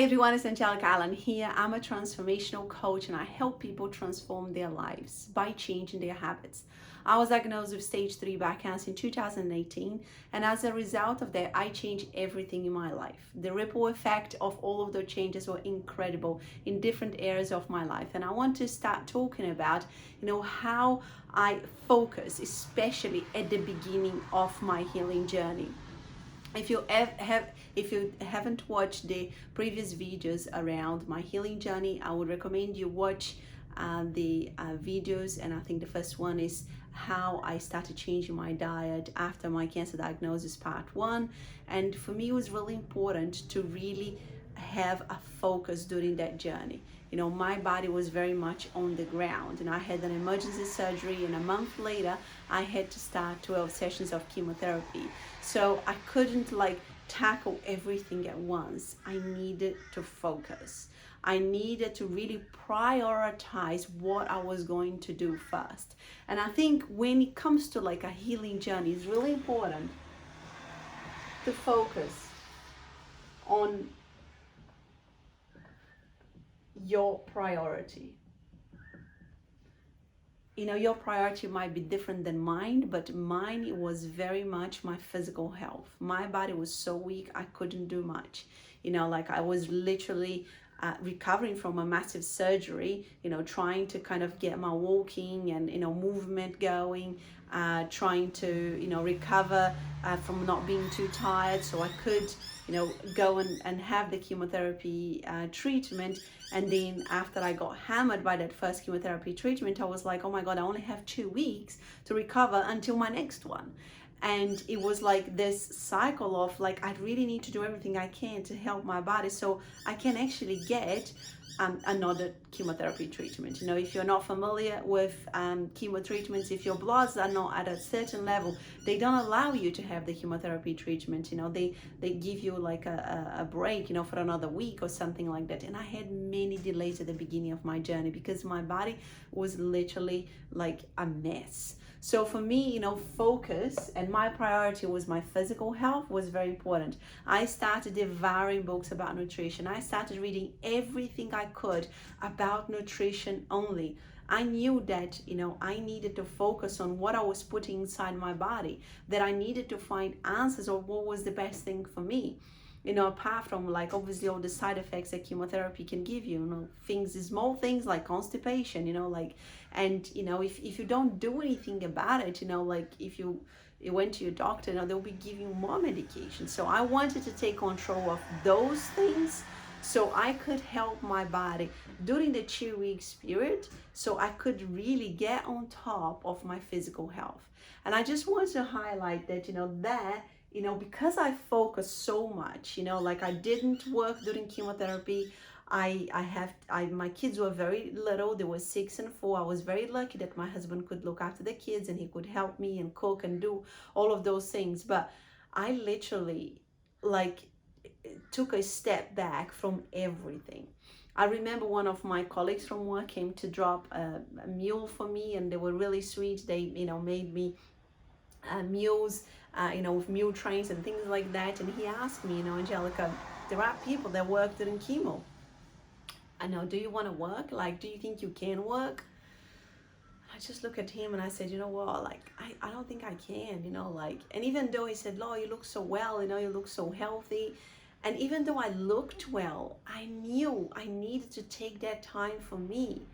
Hi everyone, it's 𝗕𝗢𝗢𝗢𝗏 here. I'm a transformational coach and I help people transform their lives by changing their habits. I was diagnosed with stage 3 bowel cancer in 2018, and as a result of that, I changed everything in my life. The ripple effect of all of those changes were incredible in different areas of my life. And I want to start talking about, how I focus, especially at the beginning of my healing journey. If you haven't watched the previous videos around my healing journey, I would recommend you watch the videos. And I think the first one is how I started changing my diet after my cancer diagnosis, part 1. And for me, it was really important to really have a focus during that journey. My body was very much on the ground, and I had an emergency surgery, and a month later I had to start 12 sessions of chemotherapy. So I couldn't tackle everything at once. I needed to focus. I needed to really prioritize what I was going to do first. And I think when it comes to a healing journey, it's really important to focus on your priority. Your priority might be different than mine, but mine, it was very much my physical health. My body was so weak, I couldn't do much. I was literally recovering from a massive surgery, trying to kind of get my walking and, movement going, trying to, recover from not being too tired so I could, go and have the chemotherapy treatment. And then after I got hammered by that first chemotherapy treatment, I was like, oh my God, I only have 2 weeks to recover until my next one. And it was like this cycle of I really need to do everything I can to help my body so I can actually get another chemotherapy treatment. If you're not familiar with chemo treatments, if your bloods are not at a certain level, they don't allow you to have the chemotherapy treatment. They give you a break, for another week or something like that. And I had many delays at the beginning of my journey because my body was literally a mess. So for me, focus, and my priority was my physical health, was very important. I started devouring books about nutrition. I started reading everything I could about nutrition only. I knew that, I needed to focus on what I was putting inside my body, that I needed to find answers on what was the best thing for me. Apart from obviously all the side effects that chemotherapy can give you, small things like constipation, and if you don't do anything about it, if you went to your doctor, they'll be giving you more medication. So I wanted to take control of those things so I could help my body during the 2 weeks period, so I could really get on top of my physical health. And I just want to highlight that, because I focused so much, I didn't work during chemotherapy. My kids were very little. They were 6 and 4. I was very lucky that my husband could look after the kids and he could help me and cook and do all of those things. But I literally took a step back from everything. I remember one of my colleagues from work came to drop a meal for me, and they were really sweet. They, made me meals, with meal trains and things like that. And he asked me, 𝗕𝗢𝗢𝗢𝗓, there are people that work during chemo. I know, do you want to work? Do you think you can work? I just look at him and I said, what, I don't think I can, and even though he said, "Law, you look so well, you look so healthy." And even though I looked well, I knew I needed to take that time for me.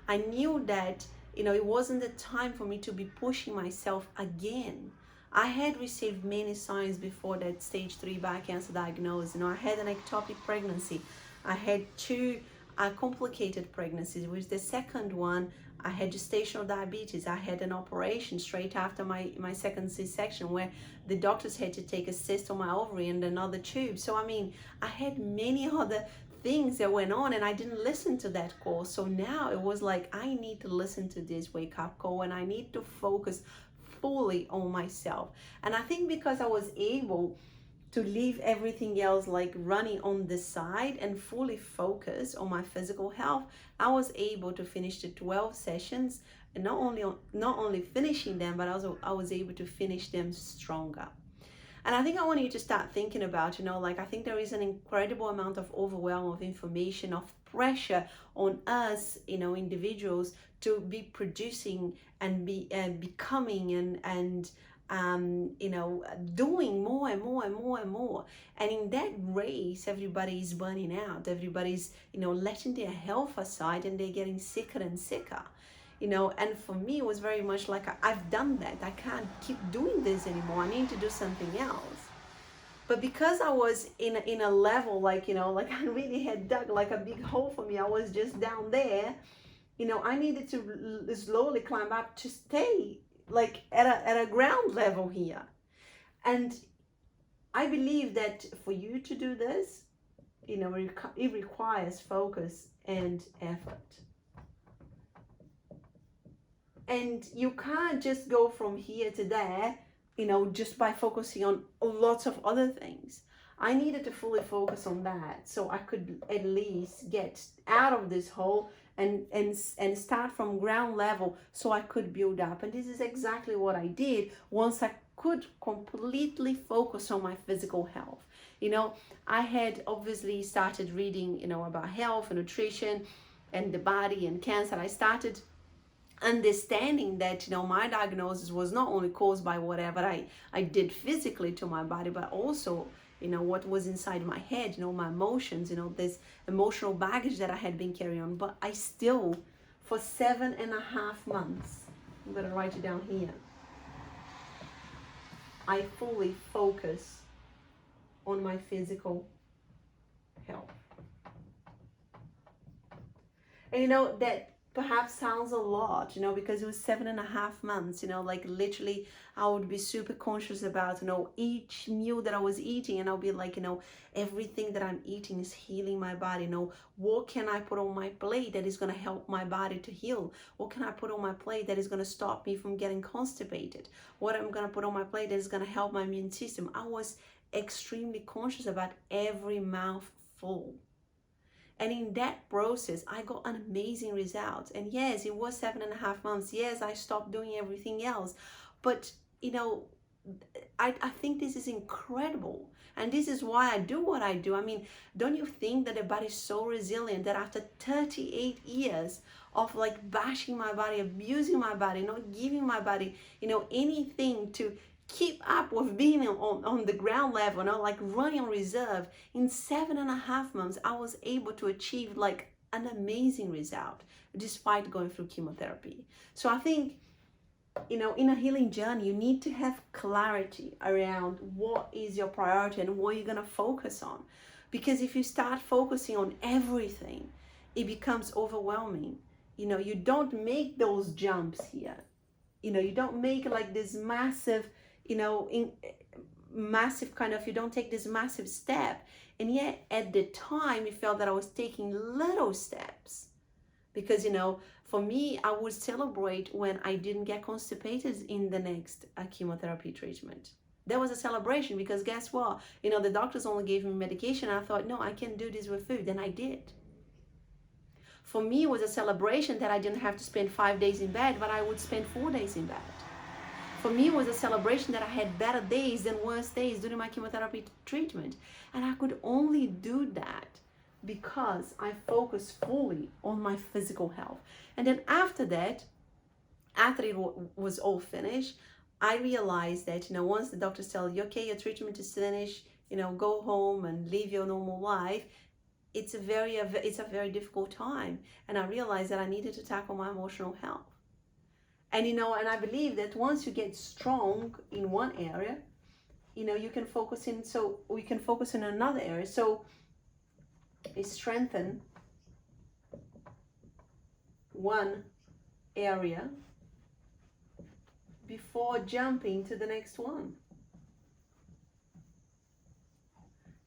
I knew that, it wasn't the time for me to be pushing myself again. I had received many signs before that stage 3 bowel cancer diagnosis. I had an ectopic pregnancy. I had 2 complicated pregnancies. With the second one, I had gestational diabetes. I had an operation straight after my second C-section where the doctors had to take a cyst on my ovary and another tube. So I had many other things that went on, and I didn't listen to that call. So now it was I need to listen to this wake-up call, and I need to focus fully on myself. And I think because I was able to leave everything else running on the side and fully focus on my physical health, I was able to finish the 12 sessions, and not only finishing them, but also I was able to finish them stronger. And I think I want you to start thinking about, like, I think there is an incredible amount of overwhelm of information, of pressure on us, individuals, to be producing and be becoming and doing more and more and more and more. And in that race, everybody is burning out. Everybody's, letting their health aside, and they're getting sicker and sicker. And for me, it was very much like, I've done that. I can't keep doing this anymore. I need to do something else. But because I was in a level, like, like I really had dug like a big hole for me, I was just down there, I needed to slowly climb up to stay like at a ground level here. And I believe that for you to do this, it requires focus and effort. And you can't just go from here to there, just by focusing on lots of other things. I needed to fully focus on that so I could at least get out of this hole and start from ground level so I could build up. And this is exactly what I did once I could completely focus on my physical health. I had obviously started reading, about health and nutrition and the body and cancer. I started understanding that, my diagnosis was not only caused by whatever I did physically to my body, but also, what was inside my head, my emotions, this emotional baggage that I had been carrying on. But I still, for 7.5 months, I'm going to write it down here, I fully focus on my physical health. And that perhaps sounds a lot, because it was 7.5 months, like literally I would be super conscious about, each meal that I was eating, and I'll be like, everything that I'm eating is healing my body. What can I put on my plate that is going to help my body to heal? What can I put on my plate that is going to stop me from getting constipated? What I'm going to put on my plate that is going to help my immune system? I was extremely conscious about every mouthful. And in that process, I got an amazing result. And yes, it was 7.5 months. Yes, I stopped doing everything else. But, I think this is incredible. And this is why I do what I do. I mean, don't you think that the body is so resilient that after 38 years of like bashing my body, abusing my body, not giving my body, anything to keep up with being on the ground level, like running on reserve, in 7.5 months, I was able to achieve like an amazing result despite going through chemotherapy. So I think, in a healing journey, you need to have clarity around what is your priority and what you're going to focus on. Because if you start focusing on everything, it becomes overwhelming. You don't make those jumps here. You don't make like this massive, massive kind of, you don't take this massive step. And yet at the time, it felt that I was taking little steps. Because, for me, I would celebrate when I didn't get constipated in the next chemotherapy treatment. There was a celebration because guess what? The doctors only gave me medication. I thought, no, I can do this with food. And I did. For me, it was a celebration that I didn't have to spend 5 days in bed, but I would spend 4 days in bed. For me, it was a celebration that I had better days than worse days during my chemotherapy treatment. And I could only do that because I focused fully on my physical health. And then after that, after it was all finished, I realized that, once the doctors tell you, okay, your treatment is finished, go home and live your normal life, it's a very difficult time. And I realized that I needed to tackle my emotional health. And, and I believe that once you get strong in one area, you can focus in, so we can focus in another area. So strengthen one area before jumping to the next one.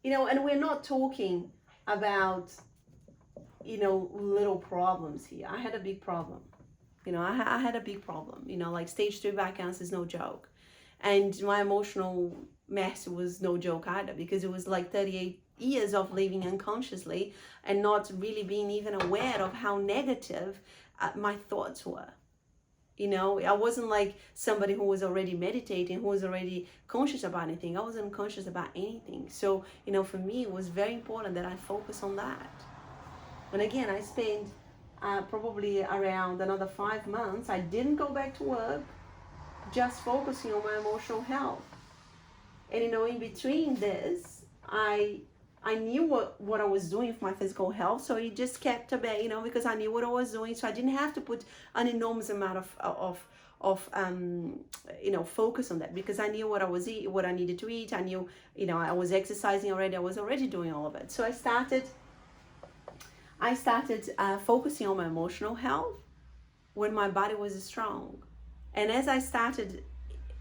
And we're not talking about, little problems here. I had a big problem. I had a big problem. Like stage 3 back cancer is no joke. And my emotional mess was no joke either, because it was like 38 years of living unconsciously and not really being even aware of how negative my thoughts were. You know, I wasn't like somebody who was already meditating, who was already conscious about anything. I wasn't conscious about anything. So, you know, for me, it was very important that I focus on that. And again, I spent probably around another 5 months. I didn't go back to work, just focusing on my emotional health. And, you know, in between this, I knew what I was doing for my physical health, so it just kept a bit, you know, because I knew what I was doing, so I didn't have to put an enormous amount of you know, focus on that, because I knew what I needed to eat. I knew, you know, I was exercising already. I was already doing all of it. So I started focusing on my emotional health when my body was strong. And as I started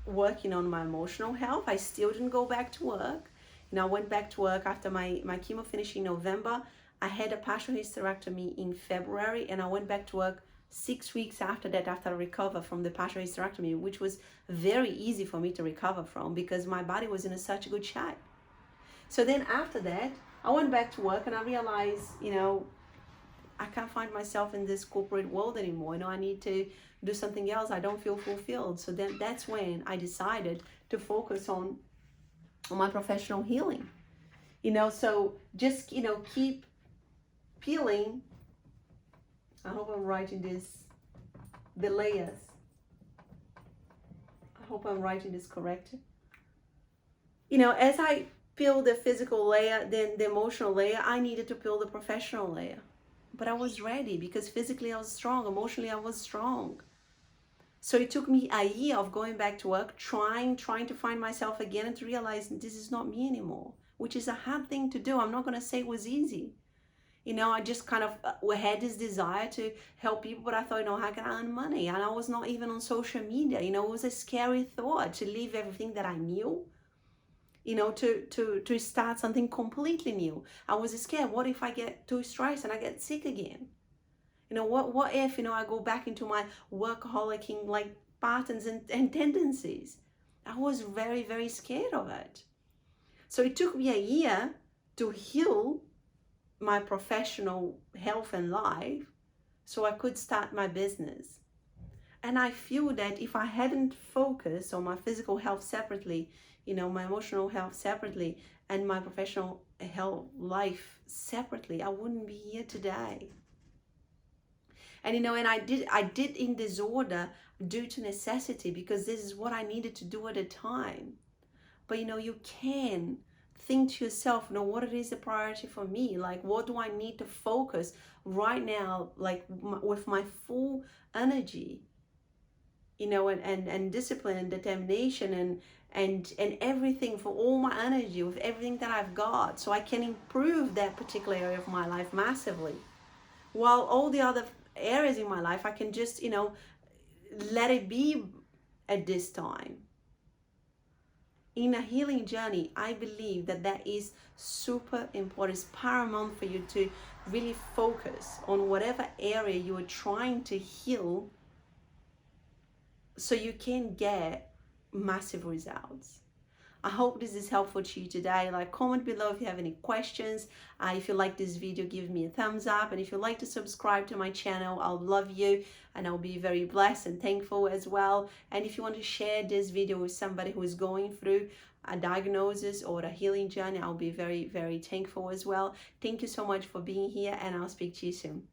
working on my emotional health, I still didn't go back to work. And I went back to work after my chemo finished in November. I had a partial hysterectomy in February, and I went back to work 6 weeks after that, after I recovered from the partial hysterectomy, which was very easy for me to recover from because my body was in such good shape. So then after that, I went back to work, and I realized, you know, I can't find myself in this corporate world anymore. You know, I need to do something else. I don't feel fulfilled. So then that's when I decided to focus on my professional healing. You know, so just, you know, keep peeling. I hope I'm writing the layers. I hope I'm writing this correct. You know, as I peel the physical layer, then the emotional layer, I needed to peel the professional layer. But I was ready because physically I was strong, emotionally I was strong. So it took me a year of going back to work, trying to find myself again, and to realize this is not me anymore, which is a hard thing to do. I'm not going to say it was easy. You know, I just kind of had this desire to help people, but I thought, you know, how can I earn money? And I was not even on social media. You know, it was a scary thought to leave everything that I knew, you know, to start something completely new. I was scared. What if I get too stressed and I get sick again? You know, what if, you know, I go back into my workaholic like patterns and tendencies? I was very, very scared of it. So it took me a year to heal my professional health and life so I could start my business. And I feel that if I hadn't focused on my physical health separately, you know, my emotional health separately, and my professional health life separately, I wouldn't be here today. And, you know, and I did in disorder due to necessity, because this is what I needed to do at the time. But, you know, you can think to yourself, you know, what it is the priority for me? Like, what do I need to focus right now, like with my full energy, you know, and discipline and determination and everything, for all my energy, with everything that I've got, so I can improve that particular area of my life massively. While all the other areas in my life, I can just, you know, let it be at this time. In a healing journey, I believe that is super important. It's paramount for you to really focus on whatever area you are trying to heal, so you can get massive results. I hope this is helpful to you today. Like, comment below if you have any questions. If you like this video, give me a thumbs up. And if you'd like to subscribe to my channel, I'll love you, and I'll be very blessed and thankful as well. And if you want to share this video with somebody who is going through a diagnosis or a healing journey, I'll be very, very thankful as well. Thank you so much for being here, and I'll speak to you soon.